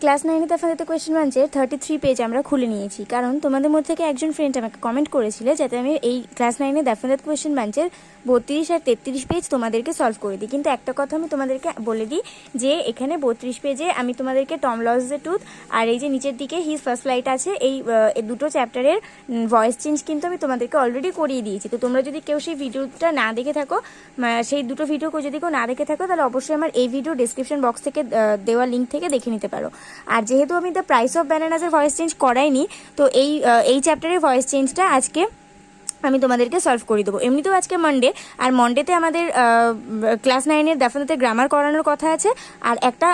Class 9 তে আপনাদের question ব্যাংকের 33 পেজ আমরা খুলে নিয়েছি, কারণ তোমাদের মধ্যে থেকে একজন ফ্রেন্ড আমাকে কমেন্ট করেছিল যাতে আমি এই ক্লাস 9 এর আপনাদের কোয়েশ্চেন ব্যাংকের 32 আর 33 পেজ তোমাদেরকে সলভ করে দিই। কিন্তু একটা কথা আমি তোমাদেরকে বলে দিই যে এখানে 32 পেজে আমি তোমাদেরকে টম লস দ্য টুথ আর এই যে নিচের দিকে হিজ ফার্স্ট ফ্লাইট আছে এই দুটো চ্যাপ্টারের ভয়েস চেঞ্জ কিন্তু আমি তোমাদেরকে অলরেডি করিয়ে দিয়েছি। তো তোমরা যদি কেউ সেই ভিডিওটা না দেখে থাকো, সেই দুটো ভিডিও যদি কেউ না দেখে থাকো, তাহলে অবশ্যই আমার এই ভিডিও ডেসক্রিপশন বক্স থেকে দেওয়া লিঙ্ক থেকে দেখে নিতে পারো। আর যেহেতু আমি দ্য প্রাইস অফ ব্যানানাসের ভয়েস চেঞ্জ করাইনি, তো এই চ্যাপ্টারের ভয়েস চেঞ্জটা আজকে আমি তোমাদেরকে সলভ করে দেবো। এমনিতেও আজকে মানডে, আর মনডেতে আমাদের ক্লাস 9-এর ডেফিনেটলি গ্রামার করানোর কথা আছে, আর একটা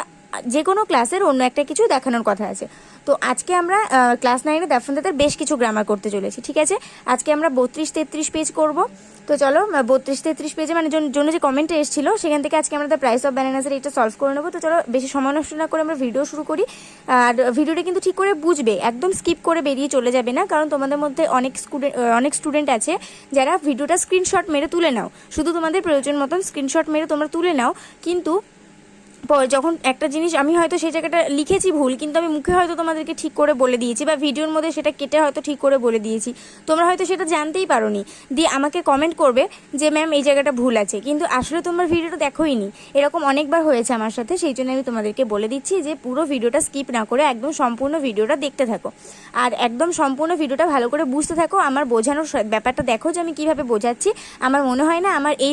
যে কোনো ক্লাসের অন্য একটা কিছু দেখানোর কথা আছে। তো আজকে আমরা ক্লাস 9-এর ডেফিনেটলি বেশ কিছু গ্রামার করতে চলেছি, ঠিক আছে। আজকে আমরা 32-33 পেজ করব। তো চলো 32-33 পেজে মানে জন্য যে কমেন্টে এসেছিলো সেখান থেকে আজকে আমরা দ্য প্রাইস অফ ব্যানানাসের এটা সলভ করে নেবো। তো চলো বেশি সময় নষ্ট না করে আমরা ভিডিও শুরু করি। আর ভিডিওটা কিন্তু ঠিক করে বুঝবে, একদম স্কিপ করে বেরিয়ে চলে যাবে না, কারণ তোমাদের মধ্যে অনেক স্টুডেন্ট আছে যারা ভিডিওটা স্ক্রিনশট মেরে তুলে নাও, শুধু তোমাদের প্রয়োজন মতন স্ক্রিনশট মেরে তোমরা তুলে নাও, কিন্তু যখন একটা জিনিস আমি হয়তো সেই জায়গাটা লিখেছি ভুল, কিন্তু আমি মুখে হয়তো তোমাদেরকে ঠিক করে বলে দিয়েছি, বা ভিডিওর মধ্যে সেটা কেটে হয়তো ঠিক করে বলে দিয়েছি, তোমরা হয়তো সেটা জানতেই পারোনি, দিয়ে আমাকে কমেন্ট করবে যে ম্যাম এই জায়গাটা ভুল আছে, কিন্তু আসলে তোমার ভিডিওটা দেখোই নি। এরকম অনেকবার হয়েছে আমার সাথে, সেই জন্য আমি তোমাদেরকে বলে দিচ্ছি যে পুরো ভিডিওটা স্কিপ না করে একদম সম্পূর্ণ ভিডিওটা দেখতে থাকো, আর একদম সম্পূর্ণ ভিডিওটা ভালো করে বুঝতে থাকো। আমার বোঝানোর ব্যাপারটা দেখো যে আমি কিভাবে বোঝাচ্ছি। আমার মনে হয় না আমার এই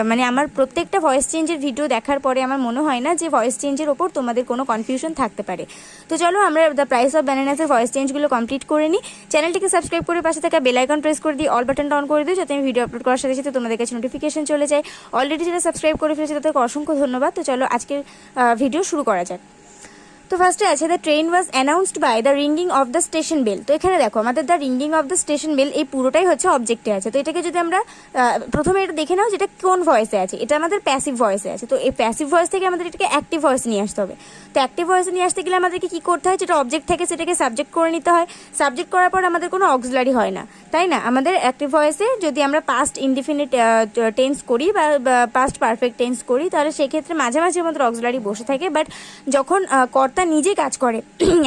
মানে আমার প্রত্যেকটা ভয়েস চেঞ্জের ভিডিও দেখার পরে আমার মনে হয় না যে ভয়েস চেঞ্জের ওপর তোমাদের কোনো কনফিউশন থাকতে পারে। তো চলো আমরা দ্য প্রাইস অফ ব্যানানাসের ভয়েস চেঞ্জগুলো কমপ্লিট করে নিই। চ্যানেলটিকে সাবস্ক্রাইব করে পাশে থাকা বেল আইকন প্রেস করে দিই, অল বাটনটা অন করে দিই, যাতে আমি ভিডিও আপলোড করার সাথে সাথে তোমাদের কাছে নোটিফিকেশন চলে যায়। অলরেডি যারা সাবস্ক্রাইব করে ফেলেছে তাদেরকে অসংখ্য ধন্যবাদ। তো চলো আজকের ভিডিও শুরু করা যাক। তো ফার্স্টে আছে the train was announced by the ringing of the station bell. তো এখানে দেখো আমাদের the ringing of the station bell এই পুরোটাই হচ্ছে অবজেক্টে আছে। তো এটাকে যদি আমরা প্রথমে এটা দেখে নাও যেটা কোন ভয়েসে আছে, এটা আমাদের প্যাসিভ ভয়েসে আছে। তো এই প্যাসিভ ভয়েস থেকে আমাদের এটাকে অ্যাক্টিভ ভয়েসে নিয়ে আসতে হবে। তো অ্যাক্টিভ ভয়েসে নিয়ে আসতে গেলে আমাদেরকে কী করতে হয়, যেটা অবজেক্ট থাকে সেটাকে সাবজেক্ট করে নিতে হয়। সাবজেক্ট করার পর আমাদের কোনো অক্সিলারি হয় না, তাই না। আমাদের অ্যাক্টিভ ভয়েসে যদি আমরা পাস্ট ইনডিফিনিট টেন্স করি বা পাস্ট পারফেক্ট টেন্স করি, তাহলে সেক্ষেত্রে মাঝে মাঝে আমাদের অক্সিলারি বসে থাকে। বাট যখন কর্তা নিজে কাজ করে,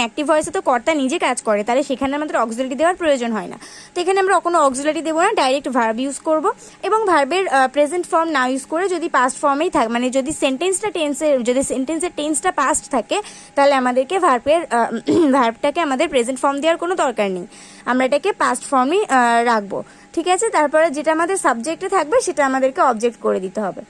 অ্যাক্টিভ ভয়েসে তো কর্তা নিজে কাজ করে, তাহলে সেখানে আমাদের অক্সিলারি দেওয়ার প্রয়োজন হয় না। তো এখানে আমরা কোনো অক্সিলারি দেবো না, ডাইরেক্ট ভার্ব ইউজ করব, এবং ভার্বের প্রেজেন্ট ফর্ম না ইউজ করে যদি পাস্ট ফর্মেই থাকে, মানে যদি সেন্টেন্সের টেন্সটা পাস্ট থাকে, তাহলে আমাদেরকে ভার্বটাকে আমাদের প্রেজেন্ট ফর্ম দেওয়ার কোনো দরকার নেই, আমরা এটাকে পাস্ট ফর্মই রাখবো, ঠিক আছে। তারপরে যেটা আমাদের সাবজেক্টে থাকবে সেটা আমাদেরকে অবজেক্ট করে দিতে হবে,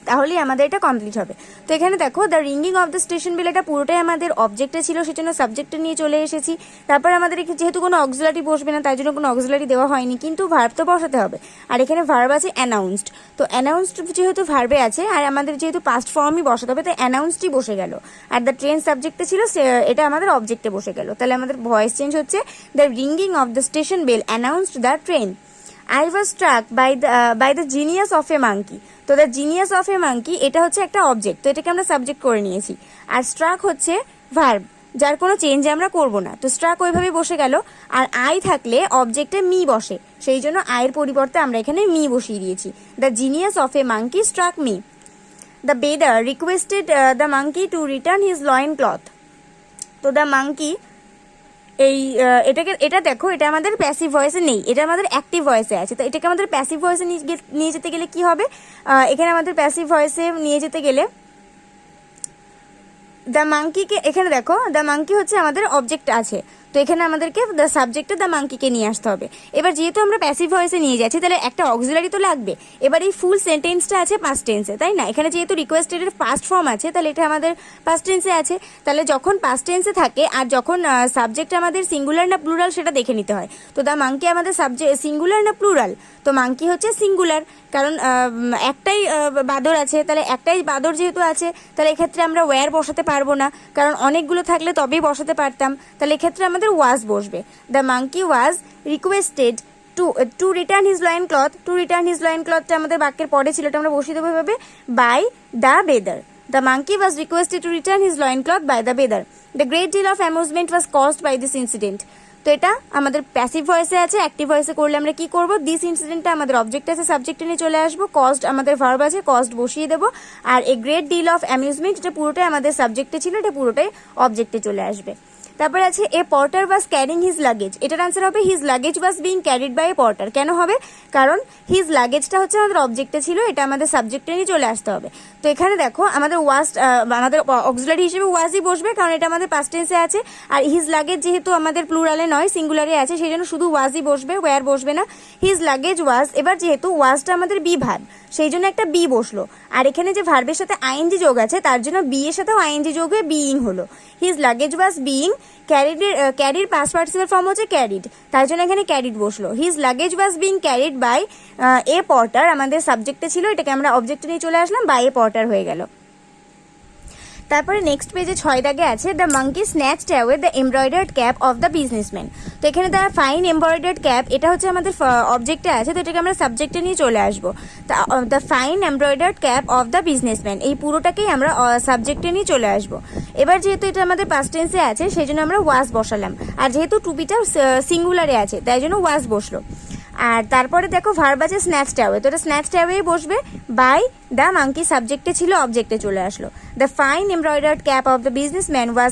তাহলেই আমাদের এটা কমপ্লিট হবে। তো এখানে দেখো the ringing of the station bell, এটা পুরোটাই আমাদের অবজেক্টে ছিল, সেজন্য সাবজেক্টে নিয়ে চলে এসেছি। তারপর আমাদের যেহেতু কোনো অক্সিলারি বসবে না, তাই জন্য কোনো অক্সিলারি দেওয়া হয়নি, কিন্তু ভার্ব তো বসাতে হবে। আর এখানে ভার্ব আছে অ্যানাউন্সড। তো অ্যানাউন্সড যেহেতু ভার্বে আছে, আর আমাদের যেহেতু পাস্ট ফর্মই বসাতে হবে, তো অ্যানাউন্সডই বসে গেল। আর দ্য ট্রেন সাবজেক্টে ছিল, এটা আমাদের অবজেক্টে বসে গেল। তাহলে আমাদের ভয়েস চেঞ্জ হচ্ছে the ringing of the station bell announced the train. I was struck by the genius of a monkey. তো the genius of a monkey এটা হচ্ছে একটা অবজেক্ট, তো এটাকে আমরা সাবজেক্ট করে নিয়েছি। আর স্ট্রাক হচ্ছে ভার্ব, যার কোনো চেঞ্জ আমরা করব না, তো স্ট্রাক ওইভাবে বসে গেল। আর আই থাকলে অবজেক্টে মি বসে, সেই জন্য আয়ের পরিবর্তে আমরা এখানে মি বসিয়ে দিয়েছি। The genius of a monkey struck me. The bather requested the monkey to return his loin cloth. তো দ্য মাঙ্কি এটা দেখো, এটা আমাদের প্যাসিভ ভয়েসে নেই, এটা আমাদের অ্যাক্টিভ ভয়েসে আছে। তো এটাকে আমাদের প্যাসিভ ভয়েসে নিয়ে যেতে গেলে কি হবে, এখানে আমাদের প্যাসিভ ভয়েসে নিয়ে যেতে গেলে দ্য মাঙ্কিকে, এখানে দেখো দ্য মাঙ্কি হচ্ছে আমাদের অবজেক্ট আছে, তো এখানে আমাদেরকে দ্য সাবজেক্টে দ্য মাঙ্কিকে নিয়ে আসতে হবে। এবার যেহেতু আমরা প্যাসিভ ভয়েসে নিয়ে যাচ্ছি, তাহলে একটা অক্সিলারি তো লাগবে। এবার এই ফুল সেন্টেন্সটা আছে পাস্ট টেন্সে, তাই না। এখানে যেহেতু রিকোয়েস্টেডের পাস্ট ফর্ম আছে, তাহলে এটা আমাদের পাস্ট টেন্সে আছে। তাহলে যখন পাস্ট টেন্সে থাকে আর যখন সাবজেক্ট আমাদের সিঙ্গুলার না প্লুরাল সেটা দেখে নিতে হয়। তো দ্য মাঙ্কি আমাদের সাবজেক্ট সিঙ্গুলার না প্লুরাল, তো মাঙ্কি হচ্ছে সিঙ্গুলার, কারণ একটাই বাদর আছে। তাহলে একটাই বাদর যেহেতু আছে, তাহলে এক্ষেত্রে আমরা ওয়্যার বসাতে পারবো না, কারণ অনেকগুলো থাকলে তবেই বসাতে পারতাম। তাহলে এক্ষেত্রে আমাদের ওয়াজ বসবে। The monkey was requested to return his loin cloth. To return his loin ক্লথটা আমাদের বাক্যের পরে ছিল, এটা আমরা বসিয়ে দেবো এভাবে, by the bather. The monkey was requested to return his loin cloth by the bather. The great deal of amusement was caused by this incident. তো এটা আমাদের প্যাসিভ ভয়েসে আছে। অ্যাক্টিভ ভয়েসে করলে আমরা কি করব, দিস ইনসিডেন্টটা আমাদের অবজেক্ট আছে, সাবজেক্টে নিয়ে চলে আসবো, কজড আমাদের ভার্ব আছে, কজড বসিয়ে দেবো, আর a great deal of amusement এটা পুরোটাই আমাদের সাবজেক্টে ছিল, এটা পুরোটাই অবজেক্টে চলে আসবে। তারপরে আছে a porter was carrying his luggage, এটার আনসার হবে his luggage was being carried by a porter. কেন হবে, কারণ হিজ লাগেজটা হচ্ছে আমাদের অবজেক্টে ছিল, এটা আমাদের সাবজেক্টে নিয়ে চলে আসতে হবে। তো এখানে দেখো আমাদের ওয়াজ আমাদের অক্সিলারি হিসেবে ওয়াজই বসবে, কারণ এটা আমাদের পাস্ট টেন্সে আছে, আর হিজ লাগেজ যেহেতু আমাদের প্লুরালে নয় সিঙ্গুলারে আছে, সেই জন্য শুধু ওয়াজই বসবে, ওয়্যার বসবে না। হিজ লাগেজ ওয়াজ, এবার যেহেতু ওয়াজটা আমাদের বি ভার্ব, সেই জন্য একটা বি বসলো, আর এখানে যে ভার্বের সাথে আইএনজি যোগ আছে তার জন্য বি এর সাথেও আইএনজি যোগ হয়ে বিইং হলো। His luggage was being carried past participle form হচ্ছে ক্যারিড, তার জন্য এখানে ক্যারিড বসলো। His luggage was being carried by a porter, আমাদের সাবজেক্টে ছিল, এটাকে আমরা অবজেক্টে নিয়ে চলে আসলাম, বাই এ পর্টার হয়ে গেল। তারপরে নেক্সট পেজে 6 দাগে আছে the monkey snatched away the embroidered cap of the businessman. তো এখানে দ্য ফাইন এমব্রয়ডার্ড ক্যাপ এটা হচ্ছে আমাদের অবজেক্টে আছে, তো এটাকে আমরা সাবজেক্টে নিয়ে চলে আসবো। The fine embroidered cap of the businessman, এই পুরোটাকেই আমরা সাবজেক্টে নিয়ে চলে আসবো। এবার যেহেতু এটা আমাদের পাস্ট টেন্সে আছে সেই জন্য আমরা ওয়াজ বসালাম, আর যেহেতু টুপিটা সিঙ্গুলারে আছে তাই জন্য ওয়াজ বসলো। আর তারপরে দেখো ভার্ব আছে স্ন্যাচড অ্যাওয়ে, তো এটা স্ন্যাচড অ্যাওয়ে বসবে, বাই দ্য মাঙ্কি সাবজেক্টে ছিল, অবজেক্টে চলে আসলো। The fine embroidered cap of the businessman was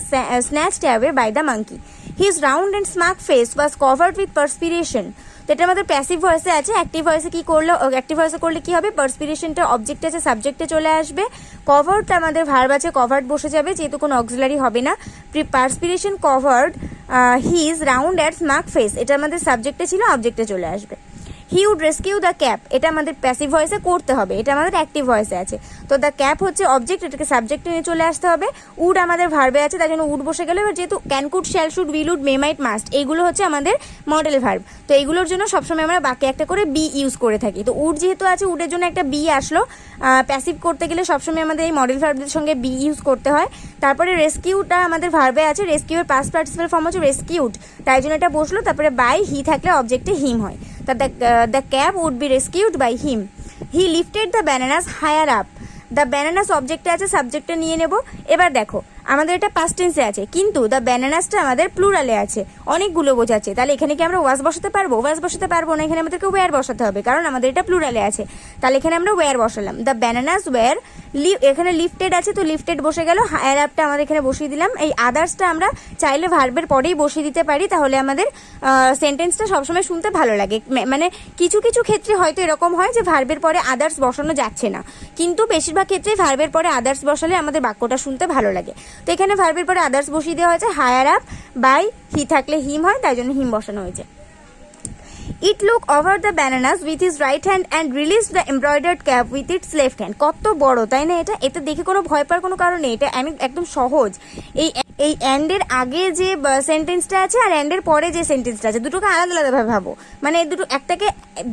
snatched away by the monkey. His round and smart face was covered with perspiration. তো এটা আমাদের প্যাসিভ ভয়েসে আছে। অ্যাক্টিভ ভয়েসে কি করলো, অ্যাক্টিভ ভয়েসে করলে কি হবে, পার্সপিরেশনটা অবজেক্ট আছে সাবজেক্টে চলে আসবে, কভার্ডটা আমাদের ভার্ব আছে কভার্ড বসে যাবে, যেহেতু কোনো অক্সিলারি হবে না। Perspiration covered his round and smart face, এটা আমাদের সাবজেক্টে ছিল, অবজেক্টে চলে আসবে। He would rescue the cap, এটা আমাদের প্যাসিভ ভয়েসে করতে হবে, এটা আমাদের অ্যাক্টিভ ভয়েসে আছে। তো দ্য ক্যাপ হচ্ছে অবজেক্ট, এটাকে সাবজেক্টে নিয়ে চলে আসতে হবে। উড আমাদের ভার্বে আছে, তার জন্য উড বসে গেল। এবার যেহেতু can, could, shall, should, will, would, may, might, must এইগুলো হচ্ছে আমাদের মডেল ভার্ব, তো এইগুলোর জন্য সবসময় আমরা বাকি একটা করে বি ইউজ করে থাকি। তো উড যেহেতু আছে, উডের জন্য একটা বি আসলো। প্যাসিভ করতে গেলে সবসময় আমাদের এই মডেল ভার্বদের সঙ্গে বি ইউজ করতে হয়। তারপরে রেস্কিউটা আমাদের ভার্বে আছে, রেস্কিউর পাস্ট পার্টিসিপল ফর্ম হচ্ছে রেস্কিউড, তাই জন্য এটা বসলো। তারপরে বাই হি থাকলে অবজেক্টে হিম হয়, তা the cap would be rescued by him. He lifted the bananas higher up, the bananas অবজেক্টে আছে, সাবজেক্টে নিয়ে নেব। এবার দেখো আমাদের এটা পাস্ট টেন্সে আছে, কিন্তু দ্য ব্যানানাসটা আমাদের প্লুরালে আছে, অনেকগুলো বোঝাচ্ছে, তাহলে এখানে কি আমরা ওয়াজ বসাতে পারবো, ওয়াজ বসাতে পারবো না, এখানে আমাদেরকে ওয়্যার বসাতে হবে, কারণ আমাদের এটা প্লুরালে আছে, তাহলে এখানে আমরা ওয়্যার বসালাম। দ্য ব্যানানাস ওয়্যার এখানে লিফটেড আছে, তো লিফটেড বসে গেল, হায়ার আপটা আমাদের এখানে বসিয়ে দিলাম। এই আদার্সটা আমরা চাইলে ভার্বের পরেই বসিয়ে দিতে পারি, তাহলে আমাদের সেন্টেন্সটা সবসময় শুনতে ভালো লাগে। মানে কিছু কিছু ক্ষেত্রে হয়তো এরকম হয় যে ভার্বের পরে আদার্স বসানো যাচ্ছে না, কিন্তু বেশিরভাগ ক্ষেত্রেই ভার্বের পরে আদার্স বসালে আমাদের বাক্যটা শুনতে ভালো লাগে। তো এখানে ভার্বের পরে আদার্স বসিয়ে দেওয়া হয়েছে, হায়ার আপ বাই হি থাকলে হিম হয়, তাই জন্য হিম বসানো হয়েছে। ইট look over the bananas with his right hand and release the embroidered cap with its left hand. কত বড় তাই না এটা, এতে দেখে কোনো ভয় পাওয়ার কোনো কারণ নেই, এটা একদম সহজ। এই অ্যান্ডের আগে যে সেন্টেন্সটা আছে আর অ্যান্ডের পরে যে সেন্টেন্সটা আছে, দুটোকে আলাদা আলাদাভাবে ভাবো, মানে এই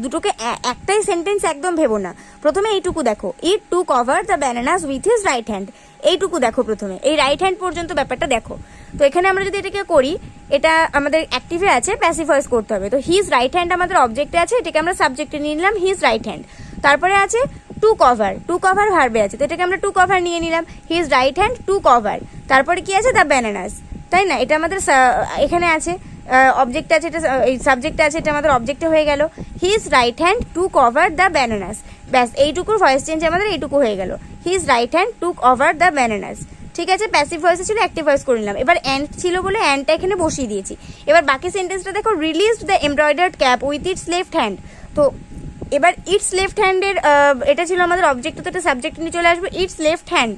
দুটোকে একটাই সেন্টেন্স একদম ভেবো না। প্রথমে এইটুকু দেখো, it took over the bananas with his right hand, এইটুকু দেখো, প্রথমে এই রাইট হ্যান্ড পর্যন্ত ব্যাপারটা দেখো। তো এখানে আমরা যদি এটাকে করি, এটা আমাদের অ্যাক্টিভে আছে, প্যাসিভ ভয়েস করতে হবে। তো হিজ রাইট হ্যান্ড আমাদের অবজেক্টে আছে, এটাকে আমরা সাবজেক্টে নিয়ে নিলাম, হিজ রাইট হ্যান্ড। তারপরে আছে টু কভার, টু কভার ভার্বে আছে, তো এটাকে আমরা টু কভার নিয়ে নিলাম, his right hand to cover. তারপরে কি আছে, দ্য ব্যানানাস, তাই না, এটা আমাদের এখানে আছে, অবজেক্ট আছে, এটা এই সাবজেক্টে আছে, এটা আমাদের অবজেক্টে হয়ে গেল, his right hand to cover the bananas. ব্যাস এইটুকুর ভয়েস চেঞ্জ আমাদের এইটুকু হয়ে গেল, his right hand took over the bananas. ঠিক আছে, প্যাসিভ ভয়েসে ছিল, অ্যাক্টিভ ভয়েস করে নিলাম। এবার অ্যান্ড ছিল বলে অ্যান্ডটা এখানে বসিয়ে দিয়েছি। এবার বাকি সেন্টেন্সটা দেখো, released the embroidered cap with its left hand. তো এবার ইটস লেফট হ্যান্ডের এটা ছিল আমাদের অবজেক্ট, তো এটা সাবজেক্ট নিয়ে চলে আসবো, it's left hand,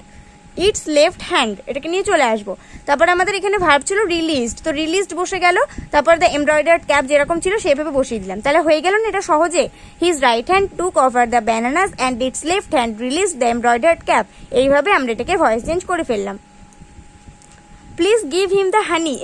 it's left hand এটাকে নিয়ে চলে আসবো। তারপর আমাদের এখানে ভার্ব ছিল রিলিজড, তো রিলিজড বসে গেল, তারপর দ্য এমব্রয়ডার্ড ক্যাপ যেরকম ছিল সেভাবে বসিয়ে দিলাম, তাহলে হয়ে গেল না এটা সহজে। His right hand took over the bananas and it's left hand released the embroidered cap. এইভাবে আমরা এটাকে ভয়েস চেঞ্জ করে ফেললাম। Please give him the honey,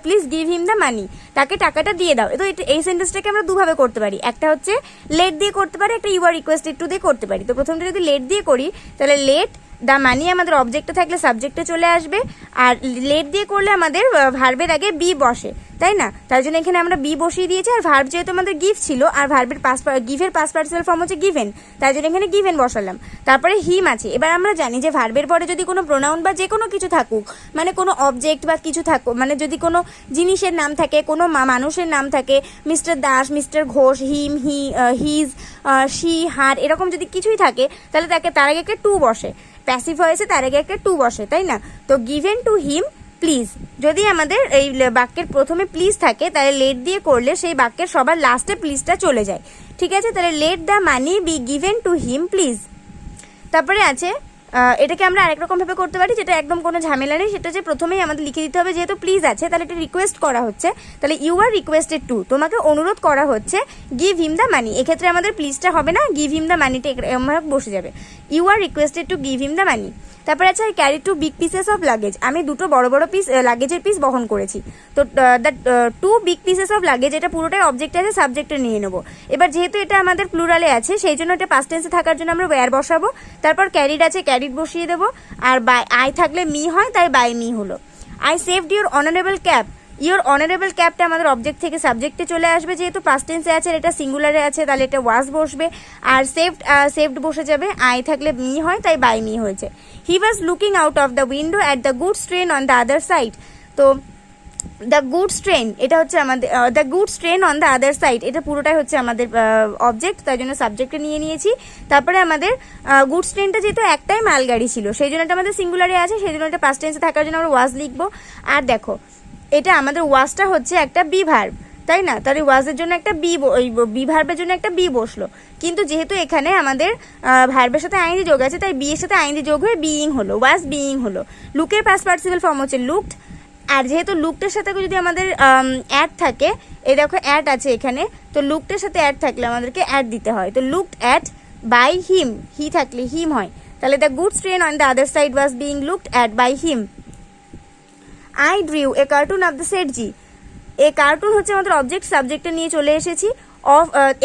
please give him the মানি, তাকে টাকাটা দিয়ে দাও। তো এই সেন্টেন্সটাকে আমরা দুভাবে করতে পারি, একটা হচ্ছে লেট দিয়ে করতে পারি, একটা ইউ আর রিকোয়েস্টেড টু দিয়ে করতে পারি। তো প্রথমটা যদি লেট দিয়ে করি, তাহলে লেট দ্য মানি আমাদের অবজেক্টে থাকলে সাবজেক্টে চলে আসবে, আর লেট দিয়ে করলে আমাদের ভার্বের আগে বি বসে, তাই না? তার জন্য এখানে আমরা বি বসিয়ে দিয়েছি। আর ভার্ব যেহেতু আমাদের গিভ ছিল, আর ভার্বের গিভের পাস্ট পার্টিসিপাল ফর্ম হচ্ছে গিভেন, তার জন্য এখানে গিভেন বসালাম। তারপরে হিম আছে। এবার আমরা জানি যে ভার্বের পরে যদি কোনো প্রোনাউন বা যে কোনো কিছু থাকুক, মানে কোনো অবজেক্ট বা কিছু থাকুক, মানে যদি কোনো জিনিসের নাম থাকে, কোনো মানুষের নাম থাকে, mister Das, mister Ghosh, him, his, she, her, এরকম যদি কিছুই থাকে, তাহলে তার আগে একটা টু বসে। প্যাসিভ ভয়েসে তার আগে একটা টু বসে, তাই না? তো গিভেন টু হিম প্লিজ, যদি আমাদের এই বাক্যের প্রথমে প্লিজ থাকে, তাহলে লেট দিয়ে করলে সেই বাক্যের সবার লাস্টে প্লিজটা চলে যায়। ঠিক আছে, তাহলে let the money be given to him please. তারপরে আছে, এটাকে আমরা আরেক রকম ভাবে করতে পারি, যেটা একদম কোনো ঝামেলা নেই। সেটা যে প্রথমেই আমাদের লিখে দিতে হবে, যেহেতু প্লিজ আছে তাহলে এটা রিকোয়েস্ট করা হচ্ছে, তাহলে ইউ আর রিকোয়েস্টেড টু, তোমাকে অনুরোধ করা হচ্ছে গিভ হিম দ্য মানি। এক্ষেত্রে আমাদের প্লিজটা হবে না, গিভ হিম দ্য মানিটা আমরা বসে যাবে, you are requested to give him the money. তারপরে আছে carry two big pieces of luggage, আমি দুটো বড় বড় পিস লাগেজের পিস বহন করেছি। তো the two big pieces of luggage, এটা পুরোটাই অবজেক্টে আছে, সাবজেক্টে নিয়ে নেবো। এবার যেহেতু এটা আমাদের প্লুরালে আছে, সেই জন্য এটা পাস্ট টেন্সে থাকার জন্য আমরা ওয়্যার বসাবো। তারপর ক্যারিড আছে, ক্যারিড বসিয়ে দেবো। আর বাই আই থাকলে মি হয়, তাই বাই মি হলো। I saved your honourable cap, your honourable ক্যাপটা আমাদের অবজেক্ট থেকে সাবজেক্টে চলে আসবে, যেহেতু পাস্ট টেন্সে আছে, এটা সিঙ্গুলারে আছে, তাহলে এটা ওয়াজ বসবে। আর সেভড বসে যাবে, আই থাকলে মি হয়, তাই বাই মি হয়েছে। He was looking out of the window at the goods train on the other side, তো দ্য গুডস ট্রেন এটা হচ্ছে আমাদের the goods train on the other side, এটা পুরোটাই হচ্ছে আমাদের অবজেক্ট, তাই জন্য সাবজেক্টে নিয়ে নিয়েছি। তারপরে আমাদের গুডস ট্রেনটা যেহেতু একটাই মালগাড়ি ছিল, সেই জন্য এটা আমাদের সিঙ্গুলারে আছে, সেই জন্য এটা পাস্ট টেন্সে থাকার জন্য আমরা ওয়াজ লিখবো। আর দেখো, এটা আমাদের ওয়াজটা হচ্ছে একটা বি ভার্ব, তাই না? তাহলে ওয়াজের জন্য একটা বি ভার্বের জন্য একটা বি বসলো, কিন্তু যেহেতু এখানে আমাদের ভার্বের সাথে আইএনজি যোগ আছে, তাই বি এর সাথে আইএনজি যোগ হয়ে বিইং হলো, ওয়াজ বিইং হলো। লুকের পাস্ট পার্টিসিপাল ফর্ম হচ্ছে লুকড, আর যেহেতু লুকটার সাথে যদি আমাদের অ্যাড থাকে, এই দেখো অ্যাড আছে এখানে, তো লুকটার সাথে অ্যাড থাকলে আমাদেরকে অ্যাড দিতে হয়। তো looked at by him, he থাকলে হিম হয়, তাহলে the goods train on the other side was being looked at by him. I drew a cartoon of the Sethji, a cartoon হচ্ছে আমাদের অবজেক্ট, সাবজেক্টে নিয়ে চলে এসেছি।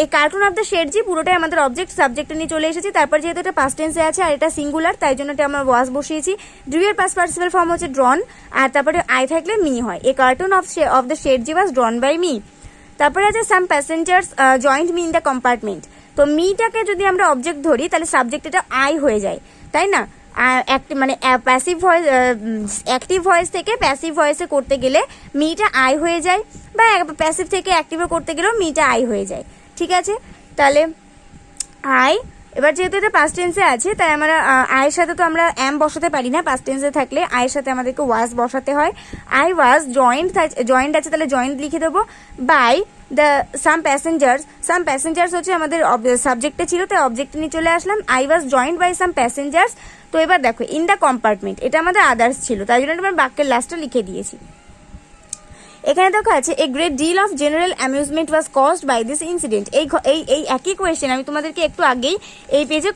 A cartoon of the Sethji পুরোটাই আমাদের অবজেক্ট, সাবজেক্টে নিয়ে চলে এসেছি। তারপর যেহেতু এটা পাস্ট টেন্সে আছে আর এটা সিঙ্গুলার, তাই জন্য এটা আমরা ওয়াজ বসিয়েছি। ড্রিউ এর পাস্ট পার্টিসিপাল ফর্ম হচ্ছে ড্রন, আর তারপরে আই থাকলে মি হয়। A cartoon of the Sethji was drawn by me. তারপরে আছে some passengers joined me in the compartment, তো মিটাকে যদি আমরা অবজেক্ট ধরি, তাহলে সাবজেক্ট এটা আই হয়ে যায়, তাই না? মানে প্যাসিভ ভয়েস, অ্যাক্টিভ ভয়েস থেকে প্যাসিভ ভয়েসে করতে গেলে মিটা আই হয়ে যায়, বা প্যাসিভ থেকে অ্যাক্টিভে করতে গেলেও মিটা আই হয়ে যায়। ঠিক আছে, তাহলে আই, এবার যেহেতু এটা পাস্ট টেন্সে আছে, তাই আমরা আয়ের সাথে তো আমরা এম বসাতে পারি না, পাস্ট টেন্সে থাকলে আয়ের সাথে আমাদেরকে ওয়াজ বসাতে হয়। আই ওয়াজ জয়েন্ট আছে, তাহলে জয়েন্ট লিখে দেবো। বাই দ্য সাম প্যাসেঞ্জার্স হচ্ছে আমাদের সাবজেক্টে ছিল, তাই অবজেক্টে নিয়ে চলে আসলাম। I was joined by some passengers. তো এবার দেখো, ইন দ্য কম্পার্টমেন্ট এটা আমাদের আদার্স ছিল, তাই জন্য আমরা বাক্যের লাস্টটা লিখে দিয়েছি। এখানে দেখো আছে a great deal of general amusement was caused by this incident. এই একই কোয়েশ্চেন আমি তোমাদেরকে একটু আগেই এই পেজে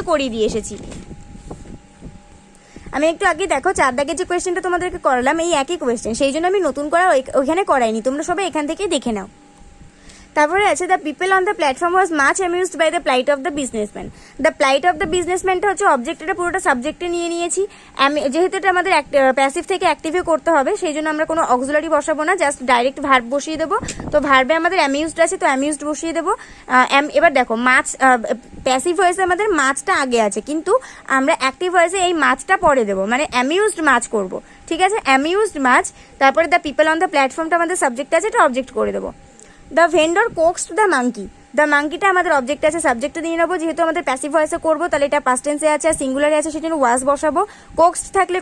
করিয়ে দিয়ে এসেছি। আমি একটু আগে দেখো 4 দাগের যে কোয়েশ্চেনটা তোমাদেরকে করালাম, এই একই কোয়েশ্চেন, সেই জন্য আমি নতুন করে ওইখানে করাইনি, তোমরা সবাই এখান থেকেই দেখে নাও। তারপরে আছে the people on the platform was much amused by the plight of the businessman. The plight of the বিজনেসম্যানটা হচ্ছে অবজেক্ট, এটা পুরোটা সাবজেক্টে নিয়ে নিয়েছি। যেহেতু এটা আমাদের প্যাসিভ থেকে অ্যাক্টিভে করতে হবে, সেই জন্য আমরা কোনো অক্সিলারি বসাবো না, জাস্ট ডাইরেক্ট ভার্ব বসিয়ে দেবো। তো ভার্বে আমাদের অ্যামিউজড আছে, তো অ্যামিউজড বসিয়ে দেবো। এবার দেখো, মাছ প্যাসিভ ভয়েসে আমাদের মাছটা আগে আছে, কিন্তু আমরা অ্যাক্টিভ ভয়েসে এই মাছটা পরে দেবো, মানে অ্যামিউজড মাছ করবো। ঠিক আছে, অ্যামিউজড মাছ। তারপরে দ্য পিপল অন দ্য প্ল্যাটফর্মটা আমাদের সাবজেক্ট আছে, এটা অবজেক্ট করে দেবো। The vendor coaxed the monkey, the মাঙ্কিটা আমাদের অবজেক্ট আছে, সাবজেক্টে নিয়ে নেবো। যেহেতু আমাদের প্যাসিভ ভয়েসে করবো, তাহলে এটা পাস্ট টেন্সে আছে আর সিঙ্গুলারে আছে, সেজন্য ওয়াজ বসাবো। কোক্সড থাকলে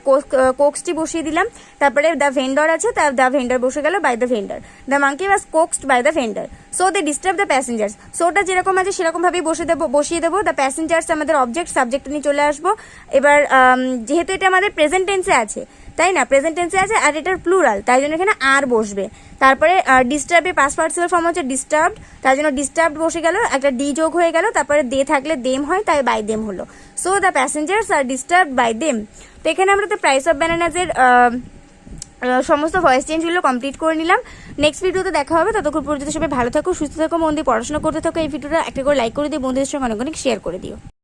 কোক্সটি বসিয়ে দিলাম। তারপরে দ্য ভেন্ডর আছে, দ্য ভেন্ডর বসে গেল by the vendor. The monkey was coaxed by the vendor. So they disturb the passengers, সোটা যেরকম আছে সেরকম ভাবেই বসিয়ে দেবো। দ্য প্যাসেঞ্জার্স আমাদের অবজেক্ট, সাবজেক্টে নিয়ে চলে আসবো। এবার যেহেতু এটা আমাদের প্রেজেন্ট টেন্সে আছে, তাই না? প্রেজেন্ট টেন্সে আছে আর এটার প্লুরাল, তাই জন্য এখানে আর বসবে। তারপরে ডিস্টার্বের পাস্ট পার্টিসিপাল ফর্ম হচ্ছে ডিস্টার্বড, তাই জন্য ডিস্টার্বড বসে গেল, একটা ডি যোগ হয়ে গেল। তারপরে দে থাকলে দেম হয়, তাই বাই দেম হলো। So the passengers are disturbed by them. তো এখানে আমরা দ্য প্রাইস অফ ব্যানানাজের সমস্ত ভয়েস চেঞ্জগুলো কমপ্লিট করে নিলাম। নেক্সট ভিডিওতে দেখা হবে, ততক্ষণ পর্যন্ত সবাই ভালো থাকো, সুস্থ থাকো, মন দিয়ে পড়াশোনা করতে থাকো। এই ভিডিওটা একটা করে লাইক করে দিয়ে বন্ধুদের সঙ্গে অনেক অনেক শেয়ার করে দিও।